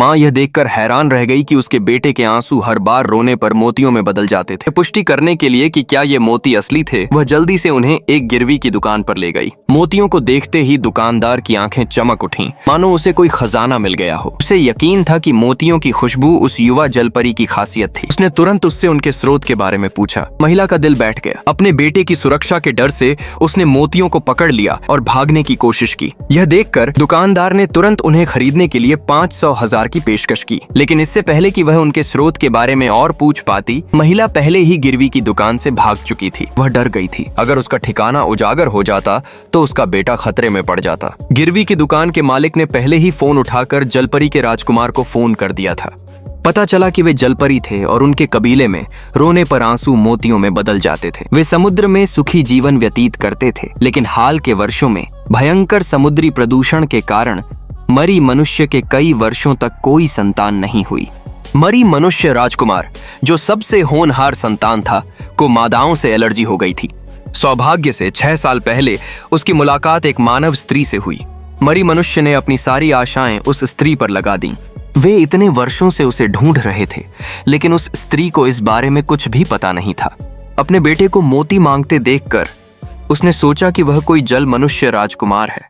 माँ यह देखकर हैरान रह गई कि उसके बेटे के आंसू हर बार रोने पर मोतियों में बदल जाते थे। पुष्टि करने के लिए कि क्या ये मोती असली थे, वह जल्दी से उन्हें एक गिरवी की दुकान पर ले गई। मोतियों को देखते ही दुकानदार की आंखें चमक उठीं, मानो उसे कोई खजाना मिल गया हो। उसे यकीन था कि मोतियों की खुशबू उस युवा जलपरी की खासियत थी। उसने तुरंत उससे उनके स्रोत के बारे में पूछा। महिला का दिल बैठ गया। अपने बेटे की सुरक्षा के डर से उसने मोतियों को पकड़ लिया और भागने की कोशिश की। यह देखकर दुकानदार ने तुरंत उन्हें खरीदने के लिए 500,000 की पेशकश की, लेकिन इससे पहले कि वह उनके स्रोत के बारे में और पूछ पाती, महिला पहले ही गिरवी की दुकान से भाग चुकी थी। वह डर गई थी, अगर उसका ठिकाना उजागर हो जाता तो उसका बेटा खतरे में पड़ जाता। गिरवी की दुकान के मालिक ने पहले ही फोन उठाकर जलपरी के राजकुमार को फोन कर दिया था। पता चला कि वे जलपरी थे और उनके कबीले में रोने पर आंसू मोतियों में बदल जाते थे। वे समुद्र में सुखी जीवन व्यतीत करते थे, लेकिन हाल के वर्षों में भयंकर समुद्री प्रदूषण के कारण मरी मनुष्य के कई वर्षों तक कोई संतान नहीं हुई। मरी मनुष्य राजकुमार, जो सबसे होनहार संतान था, को मादाओं से एलर्जी हो गई थी। सौभाग्य से 6 साल पहले उसकी मुलाकात एक मानव स्त्री से हुई। मरी मनुष्य ने अपनी सारी आशाएं उस स्त्री पर लगा दी। वे इतने वर्षों से उसे ढूंढ रहे थे, लेकिन उस स्त्री को इस बारे में कुछ भी पता नहीं था। अपने बेटे को मोती मांगते देखकर उसने सोचा कि वह कोई जल मनुष्य राजकुमार है।